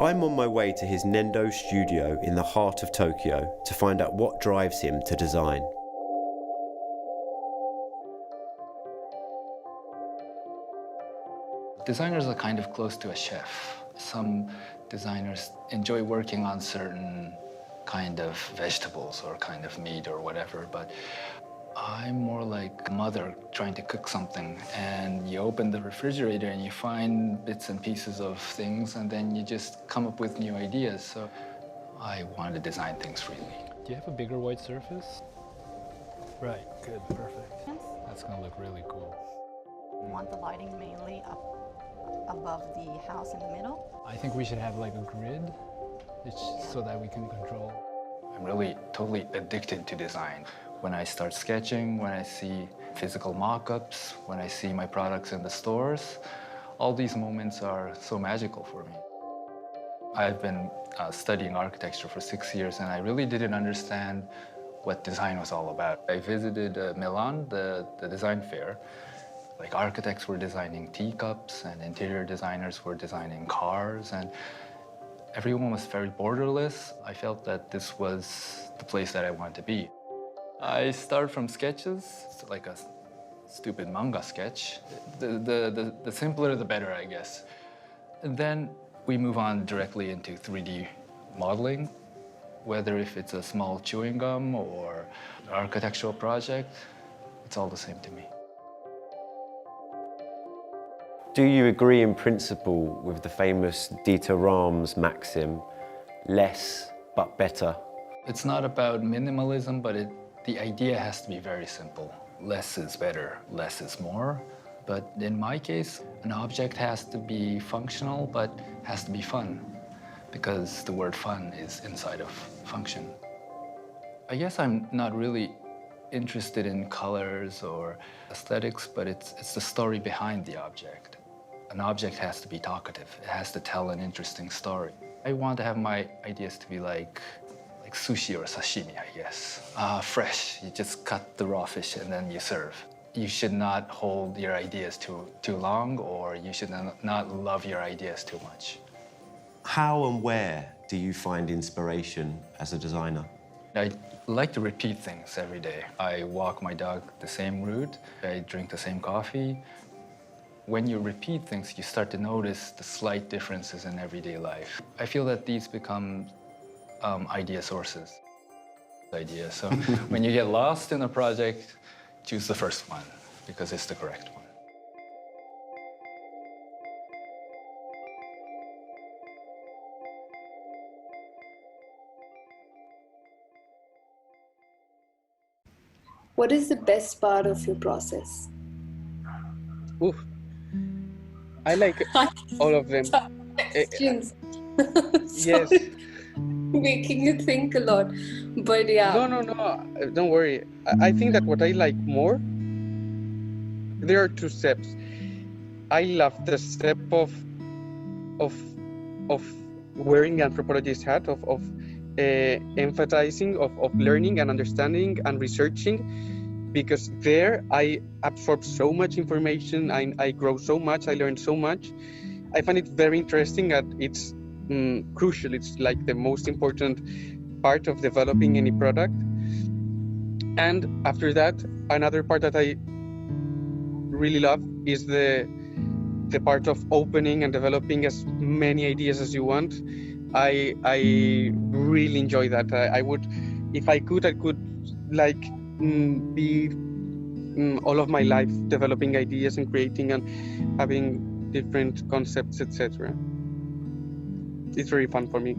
I'm on my way to his Nendo studio in the heart of Tokyo to find out what drives him to design. Designers are kind of close to a chef. Some designers enjoy working on certain kind of vegetables or kind of meat or whatever, but I'm more like a mother trying to cook something, and you open the refrigerator and you find bits and pieces of things, and then you just come up with new ideas. So I wanted to design things really. Do you have a bigger white surface? Right, good, perfect. That's gonna look really cool. We want the lighting mainly up above the house in the middle. I think we should have like a grid so that we can control. I'm really totally addicted to design. When I start sketching, when I see physical mock-ups, when I see my products in the stores, all these moments are so magical for me. I've been studying architecture for 6 years, and I really didn't understand what design was all about. I visited Milan, the design fair. Like, architects were designing teacups, and interior designers were designing cars, and everyone was very borderless. I felt that this was the place that I wanted to be. I start from sketches, like a stupid manga sketch. The simpler, the better, I guess. And then we move on directly into 3D modeling, whether if it's a small chewing gum or an architectural project, it's all the same to me. Do you agree in principle with the famous Dieter Rams maxim, less but better? It's not about minimalism, but the idea has to be very simple. Less is better, less is more. But in my case, an object has to be functional, but has to be fun, because the word fun is inside of function. I guess I'm not really interested in colors or aesthetics, but it's the story behind the object. An object has to be talkative. It has to tell an interesting story. I want to have my ideas to be like sushi or sashimi, I guess. Fresh, you just cut the raw fish and then you serve. You should not hold your ideas too long, or you should not love your ideas too much. How and where do you find inspiration as a designer? I like to repeat things every day. I walk my dog the same route. I drink the same coffee. When you repeat things, you start to notice the slight differences in everyday life. I feel that these become idea sources. So when you get lost in a project, choose the first one because it's the correct one. What is the best part of your process? Oof. I like all of them. Questions. Yes. Sorry, making you think a lot, but yeah. No. Don't worry. I think that what I like more, there are two steps. I love the step of wearing the anthropologist hat, of emphasizing, of learning and understanding and researching, because there I absorb so much information, I grow so much, I learn so much. I find it very interesting, and it's crucial. It's like the most important part of developing any product. And after that, another part that I really love is the part of opening and developing as many ideas as you want. I really enjoy that. I would, if I could like be all of my life developing ideas and creating and having different concepts, etc. It's very fun for me.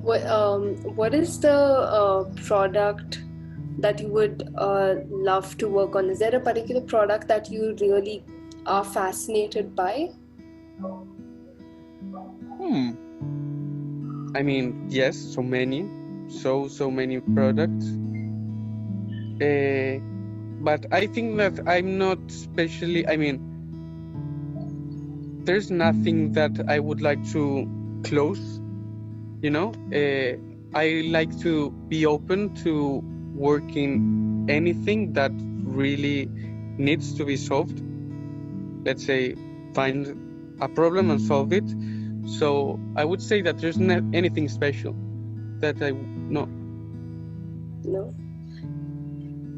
What is the product that you would love to work on? Is there a particular product that you really are fascinated by? I mean, yes, so many products. But I think that I'm not especially, I mean, there's nothing that I would like to close, you know? I like to be open to working anything that really needs to be solved. Let's say, find a problem and solve it. So I would say that there's not anything special that no.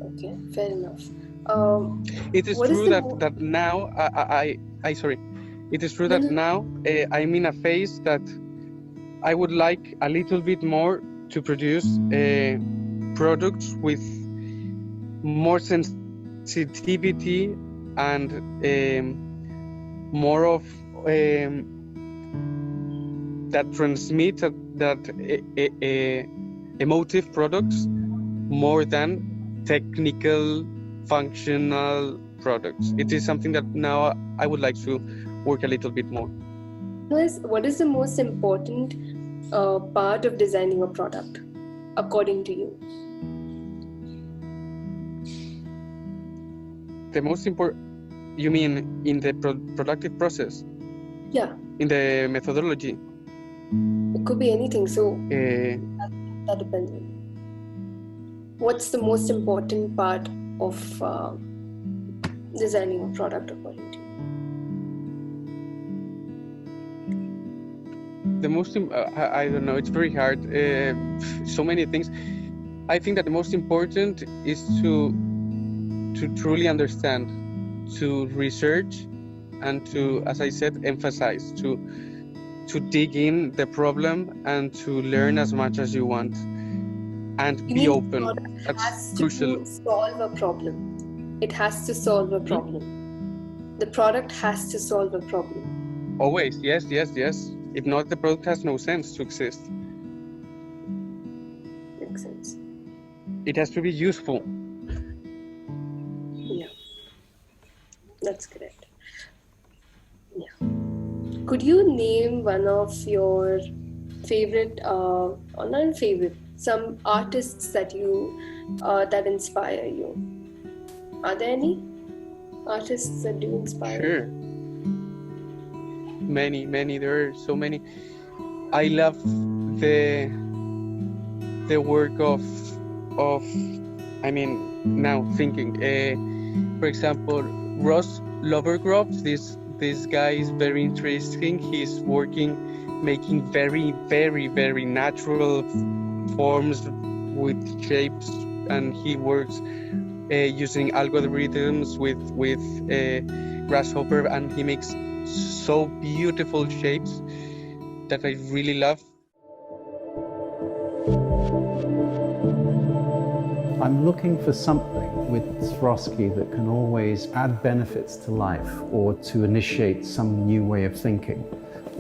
Okay, fair enough. It is true that now it is true that now I'm in a phase that I would like a little bit more to produce products with more sensitivity and more of that transmit that emotive products more than technical, functional products. It is something that now I would like to work a little bit more. What is the most important part of designing a product, according to you? The most important, you mean in the productive process? Yeah. In the methodology? It could be anything, so that depends on you. What's the most important part of designing a product, according to you? The most, I don't know, it's very hard. So many things. I think that the most important is to truly understand, to research, and to, as I said, emphasize, to dig in the problem and to learn as much as you want and be open. That's crucial. To solve a problem. It has to solve a problem. The product has to solve a problem. Always, yes. If not, the product has no sense to exist. Makes sense. It has to be useful. Yeah, that's correct. Yeah. Could you name one of your favorite, or not favorite, some artists that you that inspire you? Are there any artists that do inspire Sure. you? Many. There are so many. I love the work of I mean, now thinking, for example, Lovegrove. This guy is very interesting. He's making very natural forms with shapes, and he works using algorithms with Grasshopper, and he makes so beautiful shapes that I really love. I'm looking for something with Swarovski that can always add benefits to life or to initiate some new way of thinking.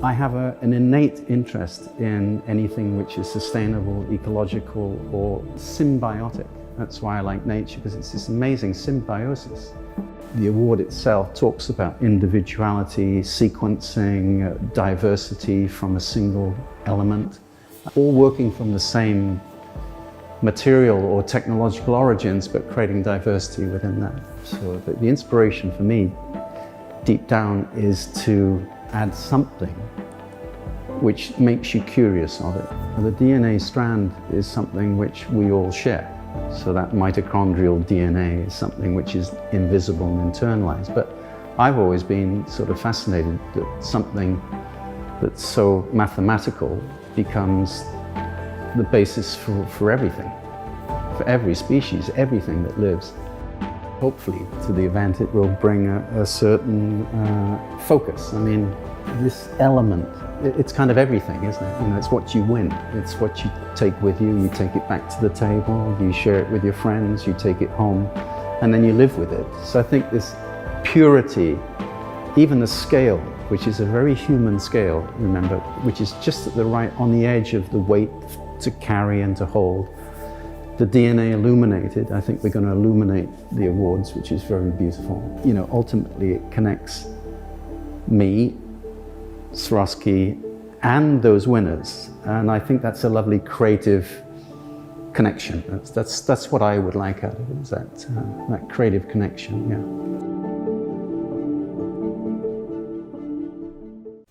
I have an innate interest in anything which is sustainable, ecological, or symbiotic. That's why I like nature, because it's this amazing symbiosis. The award itself talks about individuality, sequencing, diversity from a single element, all working from the same material or technological origins, but creating diversity within that. So the inspiration for me, deep down, is to add something which makes you curious of it. The DNA strand is something which we all share. So that mitochondrial DNA is something which is invisible and internalized. But I've always been sort of fascinated that something that's so mathematical becomes the basis for everything, for every species, everything that lives. Hopefully to the event it will bring a certain focus. I mean, this element, it's kind of everything, isn't it? You know, it's what you win, it's what you take with you take it back to the table, you share it with your friends, you take it home, and then you live with it. So I think this purity, even the scale, which is a very human scale, remember, which is just at the right, on the edge of the weight to carry and to hold. The DNA illuminated, I think we're going to illuminate the awards, which is very beautiful. You know, ultimately it connects me, Swarovski, and those winners. And I think that's a lovely creative connection. That's what I would like out of it, is that creative connection, yeah.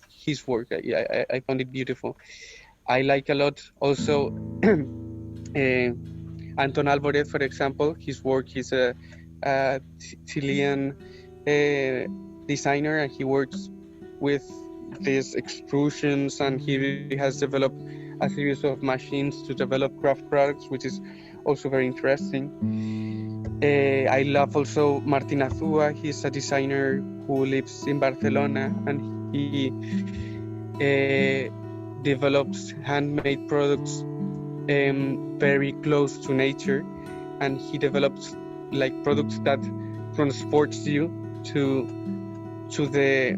His work, I found it beautiful. I like a lot also Anton Alvarez, for example. His work, he's a Chilean designer, and he works with these extrusions, and he has developed a series of machines to develop craft products, which is also very interesting. I love also Martin Azúa. He's a designer who lives in Barcelona, and he develops handmade products very close to nature, and he develops like products that transports you to the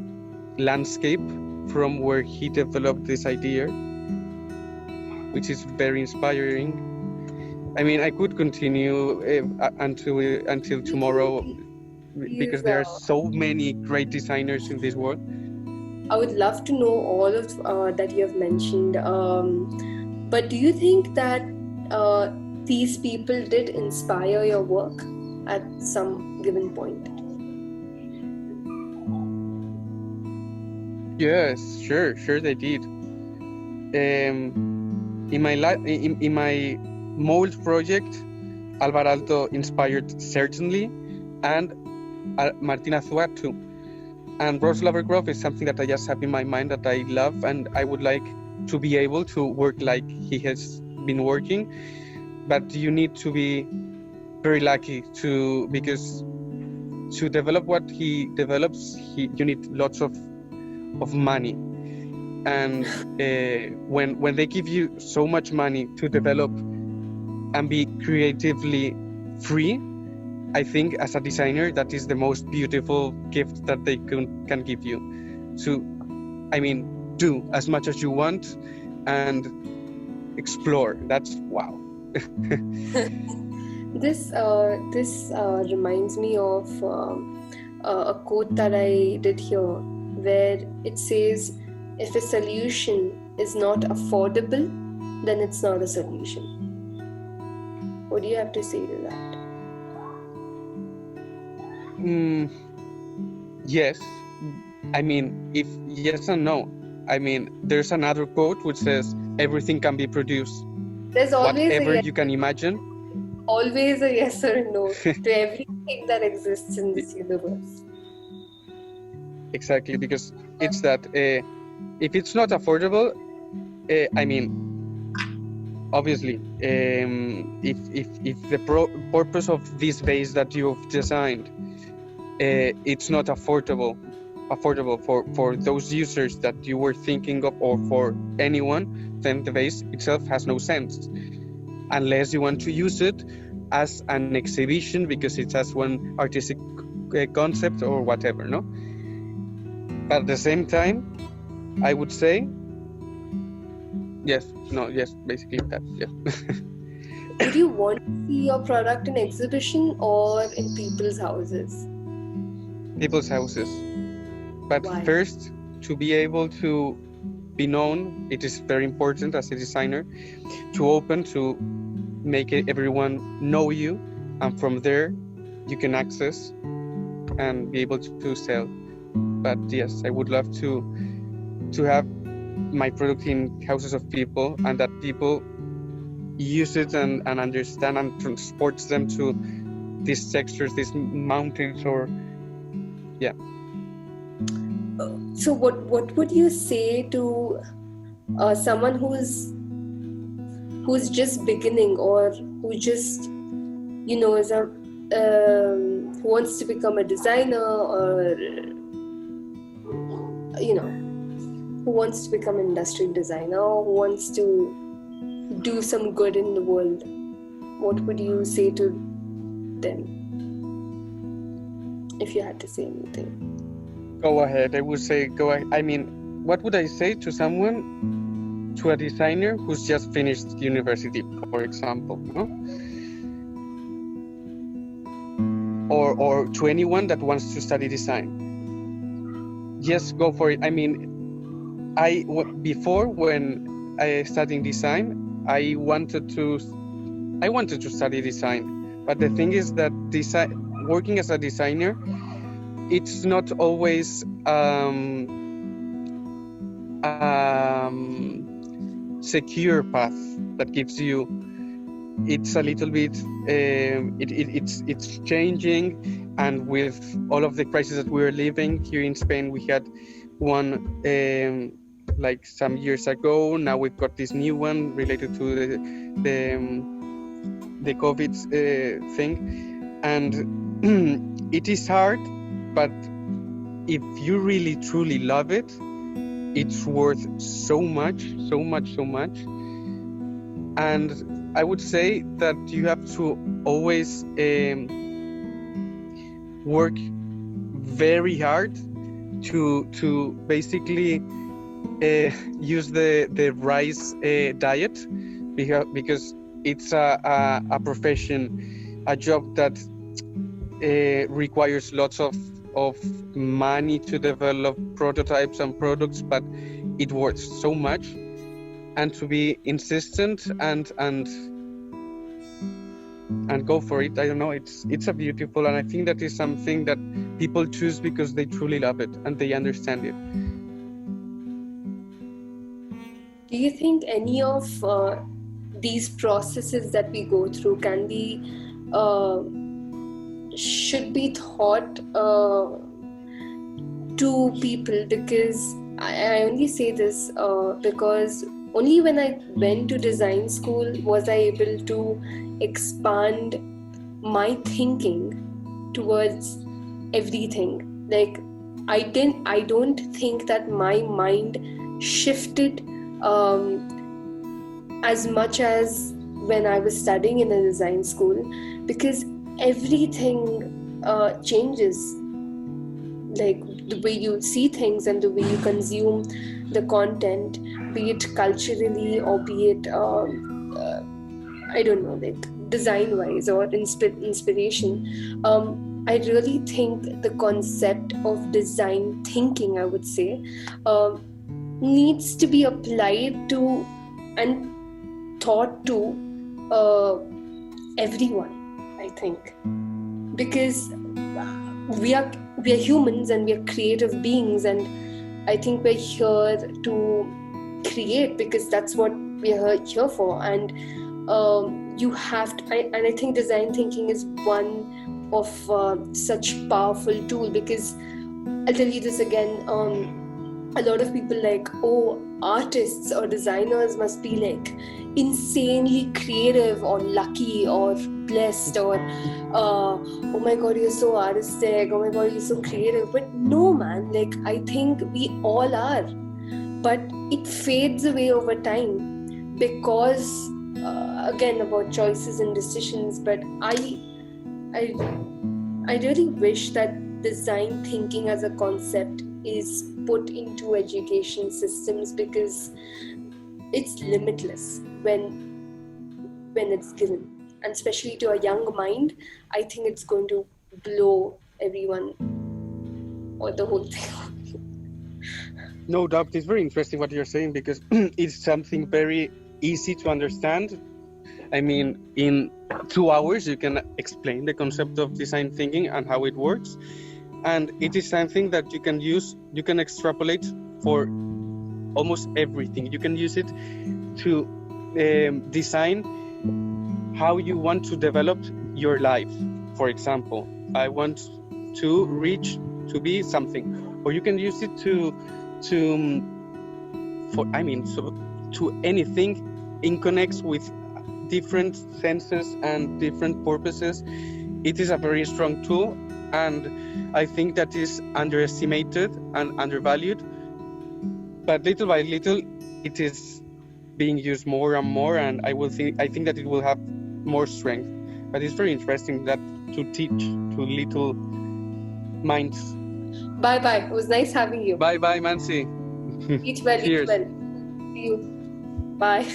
landscape from where he developed this idea, which is very inspiring. I mean, I could continue until tomorrow, because there are so many great designers in this world. I would love to know all of that you have mentioned, but do you think that these people did inspire your work at some given point? Yes, sure they did. In my mold project, Alvar Aalto inspired certainly, and Martin Azúa too. And Lovegrove is something that I just have in my mind that I love, and I would like to be able to work like he has been working. But you need to be very lucky because to develop what he develops, you need lots of money. And when they give you so much money to develop and be creatively free, I think as a designer that is the most beautiful gift that they can give you. So, I mean, do as much as you want and explore. That's wow. This reminds me of a quote that I did here, where it says, if a solution is not affordable, then it's not a solution. What do you have to say to that? Yes. I mean, if yes and no. I mean, there's another quote which says, everything can be produced. There's always whatever yes. You can imagine. Always a yes or a no to everything that exists in this universe. Exactly, because it's that if it's not affordable, I mean, obviously, if the purpose of this vase that you've designed, it's not affordable for those users that you were thinking of, or for anyone, then the vase itself has no sense, unless you want to use it as an exhibition because it's as one artistic concept or whatever, no? But at the same time, I would say, yes, basically that, yeah. Would you want to see your product in exhibition or in people's houses? People's houses. But Why? first, to be able to be known, it is very important as a designer to open, to make everyone know you, and from there you can access and be able to sell. But yes, I would love to have my product in houses of people, and that people use it and understand and transports them to these textures, these mountains, or yeah. So what would you say to someone who's just beginning, or who just is a who wants to become a designer, or who wants to become an industrial designer, or who wants to do some good in the world? What would you say to them if you had to say anything? Go ahead. I would say go ahead. I mean, what would I say to someone, to a designer who's just finished university, for example, no? Or to anyone that wants to study design? Yes, go for it. I mean, before, when I studied design, I wanted to study design, but the thing is that working as a designer, it's not always secure path that gives you. It's a little bit it's changing, and with all of the crises that we're living here in Spain, we had one like some years ago. Now we've got this new one related to the COVID thing, and it is hard, but if you really truly love it, it's worth so much. And I would say that you have to always work very hard to basically use the rice diet, because it's a profession, a job that requires lots of money to develop prototypes and products, but it works so much. And to be insistent and go for it, I don't know, it's a beautiful, and I think that is something that people choose because they truly love it and they understand it. Do you think any of these processes that we go through can be should be taught to people? Because I only say this because only when I went to design school was I able to expand my thinking towards everything. Like I don't think that my mind shifted as much as when I was studying in a design school, because everything changes, like the way you see things and the way you consume the content, be it culturally or be it I don't know, like design wise or inspiration. I really think the concept of design thinking, I would say, needs to be applied to and taught to everyone, I think, because we are humans and we are creative beings, and I think we're here to create because that's what we are here for. And you have to, and I think design thinking is one of such powerful tool, because I'll tell you this again, a lot of people like, oh, artists or designers must be like insanely creative or lucky or blessed, or oh my god, you're so artistic, oh my god, you're so creative. But no, man, like I think we all are, but it fades away over time because again about choices and decisions, but I really wish that design thinking as a concept is put into education systems, because it's limitless when it's given, and especially to a young mind. I think it's going to blow everyone or the whole thing. No doubt, it's very interesting what you're saying, because it's something very easy to understand. I mean, in 2 hours you can explain the concept of design thinking and how it works, and it is something that you can use, you can extrapolate for almost everything. You can use it to design how you want to develop your life. For example, I want to reach to be something, or you can use it to anything in connects with different senses and different purposes. It is a very strong tool, and I think that is underestimated and undervalued, but little by little it is being used more and more, and I think that it will have more strength. But it's very interesting that to teach to little minds. Bye bye. It was nice having you. Bye bye, Mansi. Eat well, Cheers. eat well. See you. Bye.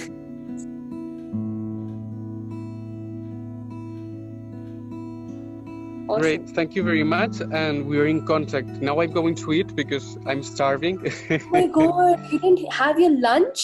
Awesome. Great, thank you very much, and we are in contact. Now I'm going to eat because I'm starving. Oh my god, you didn't have your lunch?